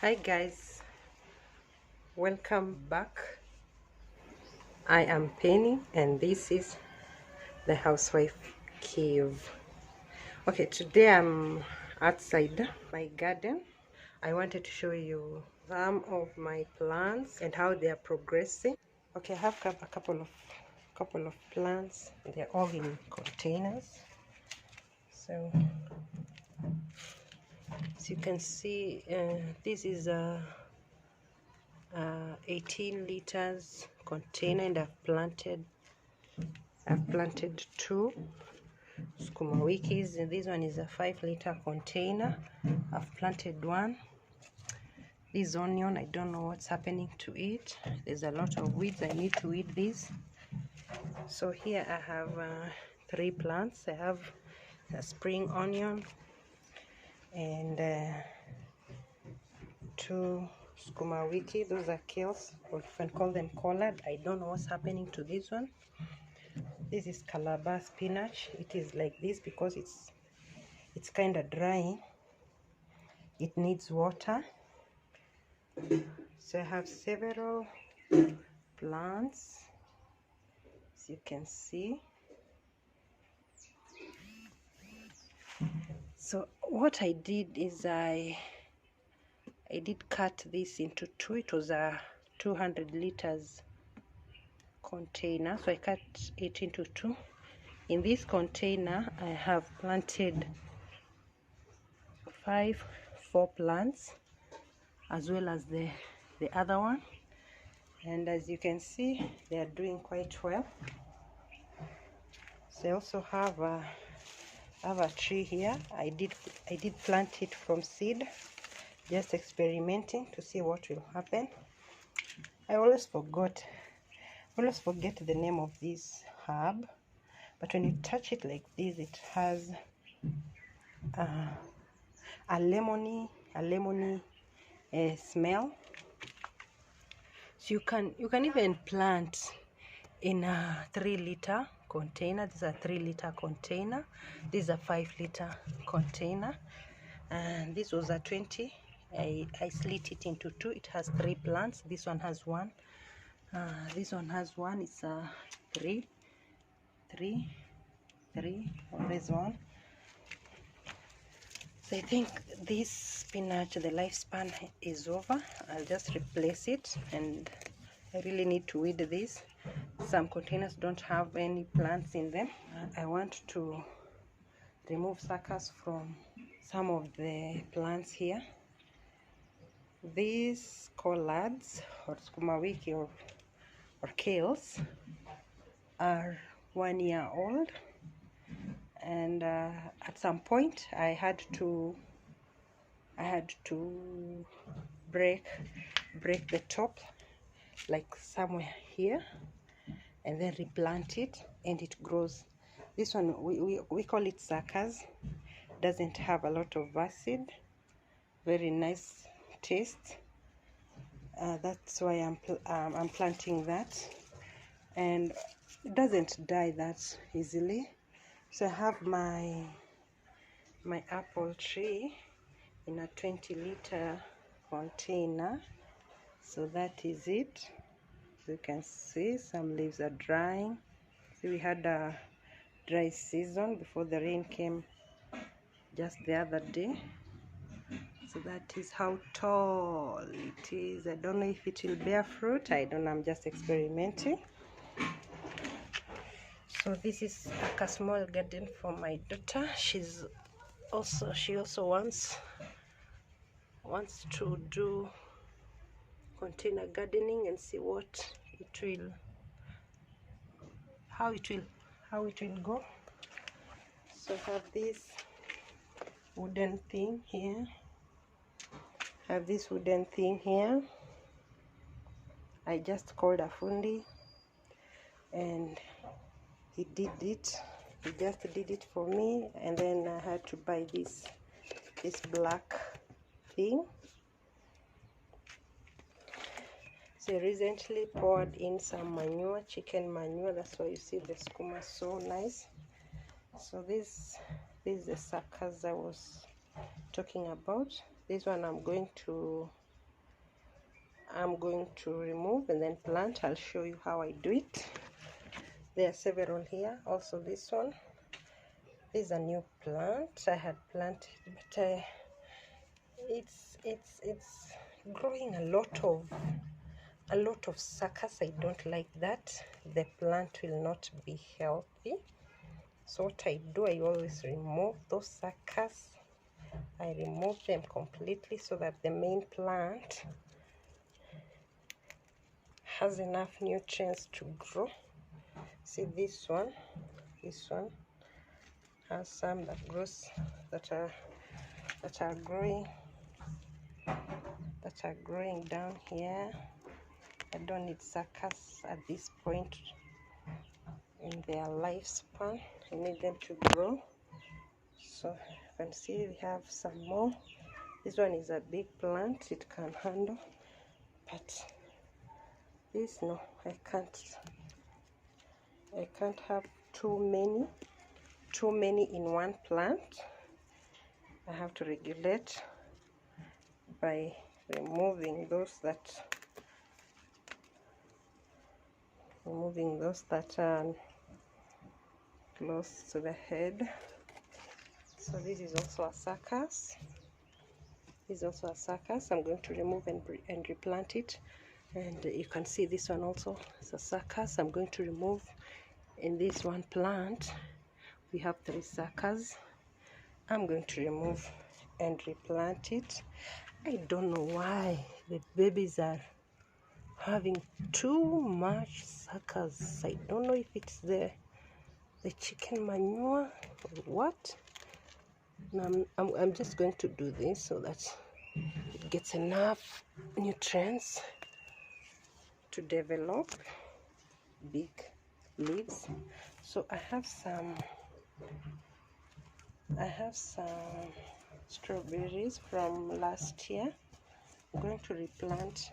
Hi guys, welcome back. I am Penny and this is the housewife cave. Okay, today I'm outside my garden. I wanted to show you some of my plants and how they are progressing. Okay, I have a couple of plants. They're all in containers. So as you can see, this is a 18 liters container, and I've planted two sukuma wikis, and this one is a 5-liter container. I've planted one. This onion, I don't know what's happening to it. There's a lot of weeds. I need to weed this. So here I have 3 plants. I have a spring onion and 2 sukuma wiki. Those are kales, or you can call them collard. I don't know what's happening to this one. This is Calabar spinach. It is like this because it's kind of dry. It needs water. So I have several plants, as you can see. So what I did is I did cut this into two. It was a 200 liters container, so I cut it into two. In this container I have planted 4 plants, as well as the other one, and as you can see, they are doing quite well. So I also have a tree here. I did plant it from seed, just experimenting to see what will happen. I always forget the name of this herb, but when you touch it like this, it has a lemony smell. So you can even plant in a 3-liter container. This is a 3-liter container. This is a 5-liter container, and this was a 20. I slit it into 2. It has 3 plants. This one has 1. This one has 1. It's a 3 on this one. So I think this spinach, the lifespan is over. I'll just replace it, and I really need to weed this. Some containers don't have any plants in them. I want to remove suckers from some of the plants here. These collards, or sukuma wiki, or kales, are 1 year old, and at some point I had to break the top, like somewhere here, and then replant it, and it grows. This one we call it suckers. Doesn't have a lot of acid, very nice taste. That's why I'm planting that, and it doesn't die that easily. So I have my apple tree in a 20-liter container. So that is it. You can see some leaves are drying. See, we had a dry season before the rain came just the other day. So that is how tall it is. I don't know if it will bear fruit. I don't know. I'm just experimenting. So this is like a small garden for my daughter. She also wants to do container gardening and see how it will go. So I have this wooden thing here. I just called a fundi, and he did it. He just did it for me, and then I had to buy this black thing. So I recently poured in some manure, chicken manure. That's why you see the sukuma so nice. So this is the suckers I was talking about. This one I'm going to I'm going to remove and then plant. I'll show you how I do it. There are several here. Also this one, this is a new plant I had planted, but it's growing a lot of suckers. I don't like that. The plant will not be healthy. So what I do, I always remove those suckers. I remove them completely so that the main plant has enough nutrients to grow. See this one has some that grows that are growing down here. I don't need suckers at this point in their lifespan. I need them to grow. So you can see we have some more. This one is a big plant, it can handle, but this, no, I can't have too many in one plant. I have to regulate by removing those that are close to the head. So this is also a suckers. I'm going to remove and replant it. And you can see this one also is a suckers. I'm going to remove. In this one plant we have 3 suckers. I'm going to remove and replant it. I don't know why the babies are having too much suckers. I don't know if it's the chicken manure or what. Now I'm just going to do this so that it gets enough nutrients to develop big leaves. So I have some strawberries from last year. I'm going to replant,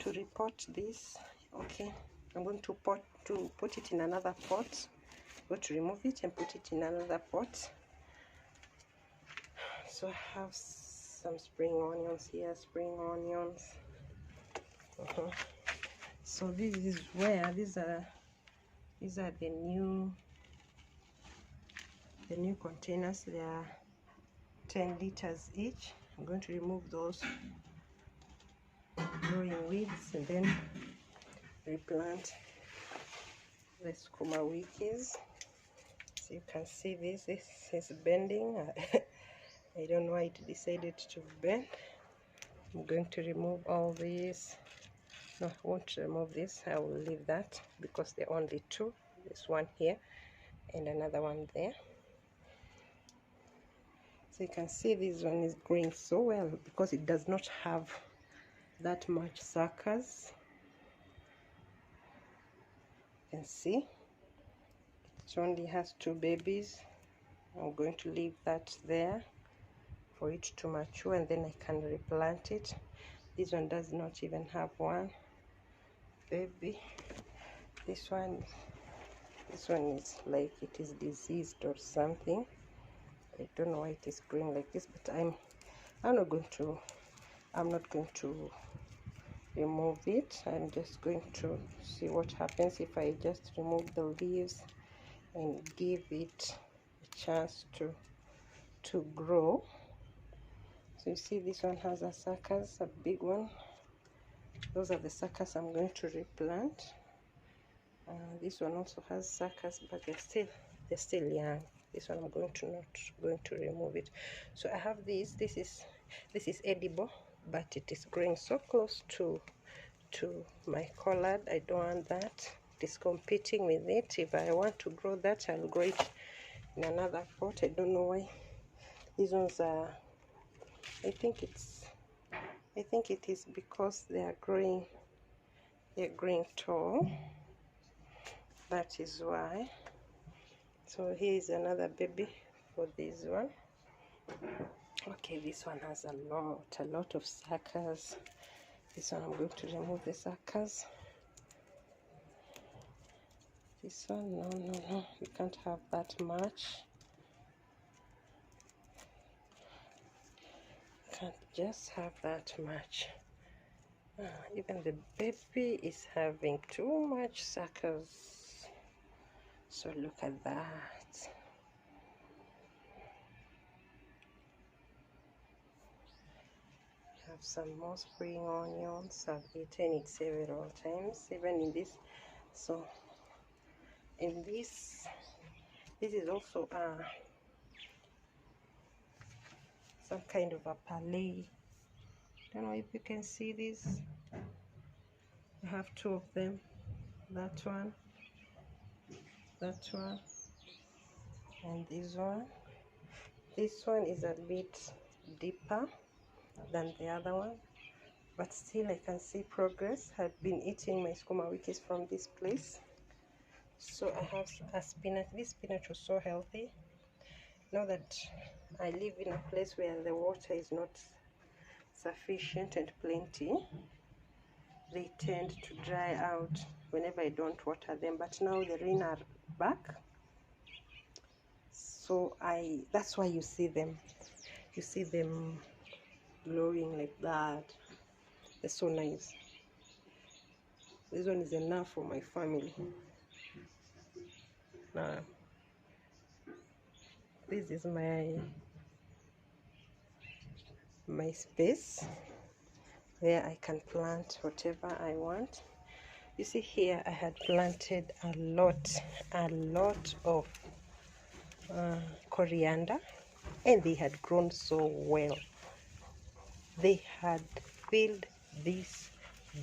to repot this. Okay, I'm going to put it in another pot. I'm going to remove it and put it in another pot. So I have some spring onions here, So this is where these are the new containers. They are 10 liters each. I'm going to remove those growing weeds and then replant the skuma wikis. So you can see this is bending. I don't know why it decided to bend. I'm going to remove all these. No, I won't remove this. I will leave that because there are only 2. This one here and another one there. So you can see this one is growing so well because it does not have that much suckers. You can see it only has 2 babies. I'm going to leave that there for it to mature and then I can replant it. This one does not even have 1 baby. This one is like it is diseased or something. I don't know why it is growing like this, but I'm not going to remove it. I'm just going to see what happens if I just remove the leaves and give it a chance to grow. So you see this one has a suckers, a big one. Those are the suckers I'm going to replant. This one also has suckers, but they're still young. This one I'm not going to remove it. So I have this is edible, but it is growing so close to my collard. I don't want that. It is competing with it. If I want to grow that, I'll grow it in another pot. I don't know why these ones are. I think it is because they are growing tall. That is why. So here is another baby for this one. Okay, this one has a lot of suckers. This one I'm going to remove the suckers. This one, no, you can't have that much. You can't just have that much. Even the baby is having too much suckers. So look at that. Have some more spring onions. I've eaten it several times, even in this. So in this is also some kind of a palette. Don't know if you can see this. I have two of them. That one, and this one. This one is a bit deeper than the other one, but still I can see progress. I've been eating my skuma wikis from this place. So I have a spinach. This spinach was so healthy. Now that I live in a place where the water is not sufficient and plenty, they tend to dry out whenever I don't water them. But now the rain are back, so that's why you see them glowing like that. They're so nice. This one is enough for my family. Now this is my space where I can plant whatever I want. You see here I had planted a lot of coriander, and they had grown so well. They had filled this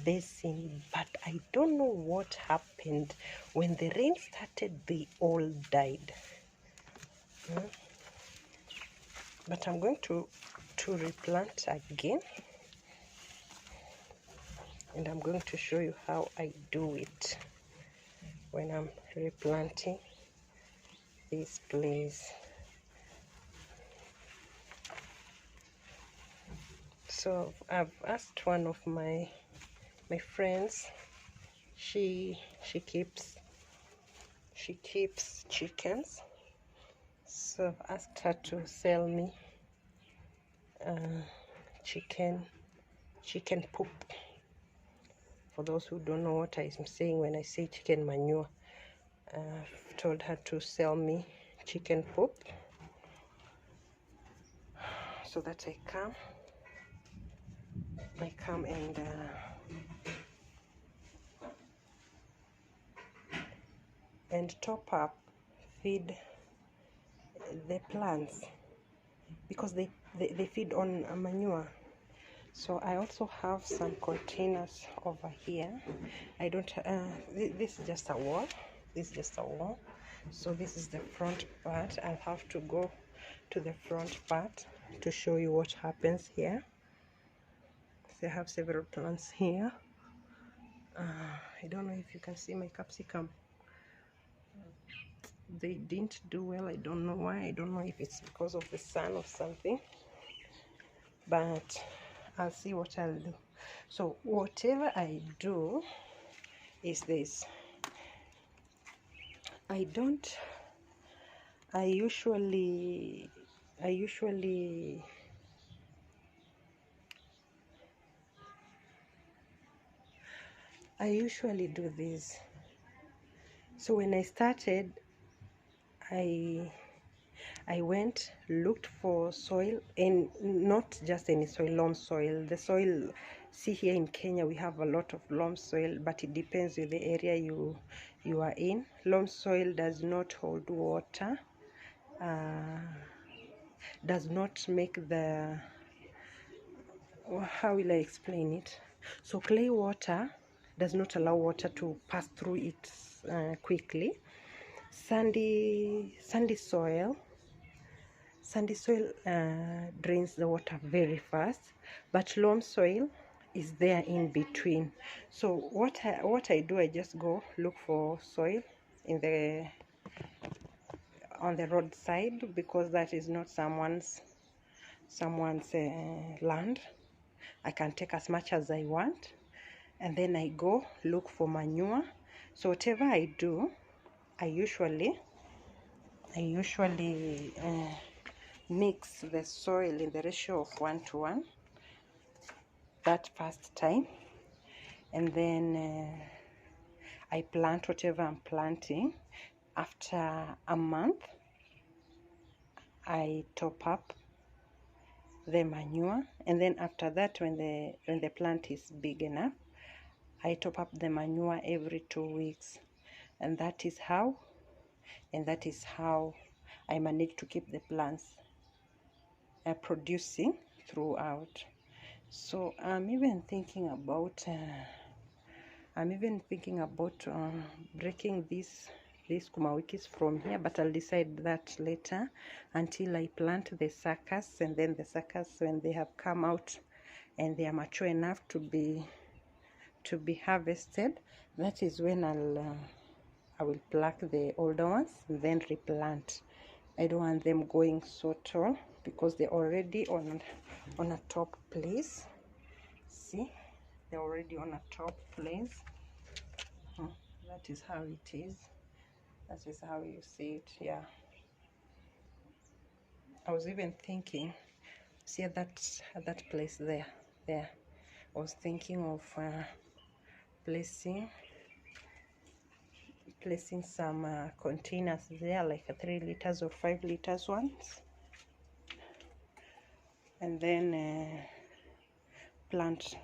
basin, but I don't know what happened. When the rain started, they all died. But I'm going to replant again, and I'm going to show you how I do it when I'm replanting this place. So I've asked one of my friends. She keeps chickens, so I've asked her to sell me chicken poop. For those who don't know what I'm saying when I say chicken manure, I've told her to sell me chicken poop so that I come and top up, feed the plants, because they feed on manure. So I also have some containers over here. I don't this is just a wall. So this is the front part. I'll have to go to the front part to show you what happens here. So I have several plants here. I don't know if you can see my capsicum. They didn't do well. I don't know why. I don't know if it's because of the sun or something, but I'll see what I'll do. So whatever I do is this. I usually do this. So when I started, I went, looked for soil, and not just any soil, loam soil. The soil, see here in Kenya, we have a lot of loam soil, but it depends with the area you are in. Loam soil does not hold water, does not make the, how will I explain it? So clay water does not allow water to pass through it quickly. Sandy soil drains the water very fast, but loam soil is there in between. So what I do, I just go look for soil on the roadside, because that is not someone's land. I can take as much as I want, and then I go look for manure. So whatever I do, I usually mix the soil in the ratio of 1 to 1 that first time, and then I plant whatever I'm planting. After a month, I top up the manure, and then after that, when the plant is big enough, I top up the manure every 2 weeks. And that is how I manage to keep the plants producing throughout. So I'm even thinking about breaking these kumawikis from here, but I'll decide that later, until I plant the suckers. And then the suckers, when they have come out and they are mature enough to be harvested, that is when I will pluck the older ones and then replant. I don't want them going so tall because they're already on a top place. See, they're already on a top place. That is how it is. That is how you see it. Yeah, I was even thinking, see at that place there, I was thinking of placing some containers there, like 3 liters or 5 liters ones, and then plant.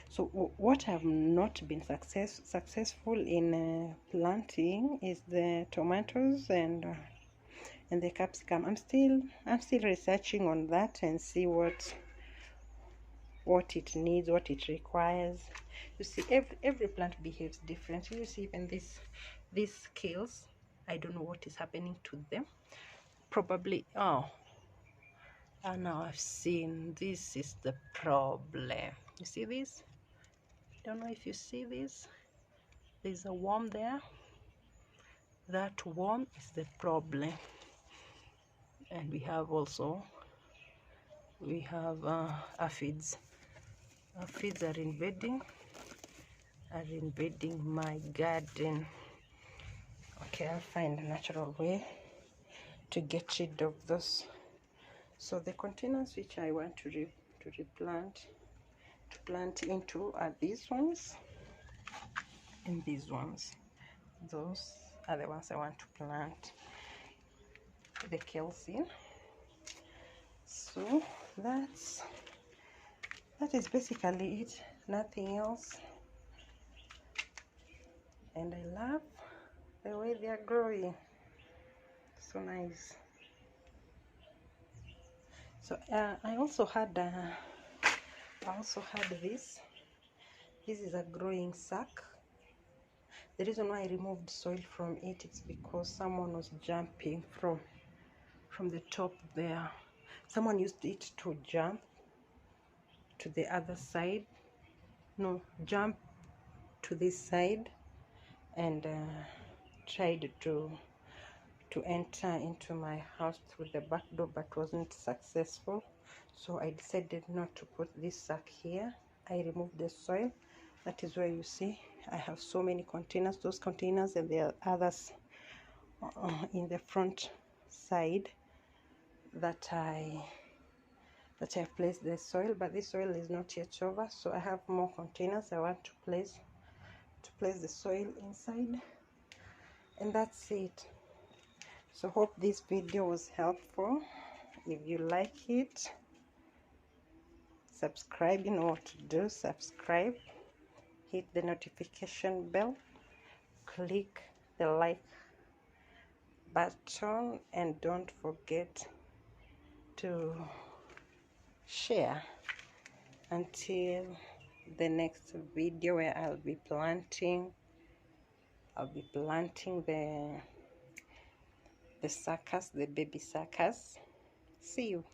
So what have not been successful in planting is the tomatoes and the capsicum. I'm still researching on that and see what it needs, what it requires. You see, every plant behaves differently. You see, even these scales, I don't know what is happening to them. Probably, oh, now I've seen, this is the problem. You see this? Don't know if you see this. There's a worm there. That worm is the problem. And we have aphids. Aphids are invading my garden. Okay, I'll find a natural way to get rid of those. So the containers which I want to plant into are these ones and these ones. Those are the ones I want to plant the kales in. So that is basically it, nothing else. And I love the way they are growing, so nice. So I also had this is a growing sack. The reason why I removed soil from it is because someone was jumping from the top there. Someone used it to jump to the other side, no, jump to this side, and tried to enter into my house through the back door, but wasn't successful. So I decided not to put this sack here. I removed the soil. That is where you see I have so many containers, those containers, and there are others in the front side that I've placed the soil, but this soil is not yet over, so I have more containers I want to place the soil inside. And that's it. So hope this video was helpful. If you like it, subscribe. You know what to do. Subscribe, hit the notification bell, click the like button, and don't forget to share. Until the next video, where I'll be planting the suckers, the baby suckers. See you.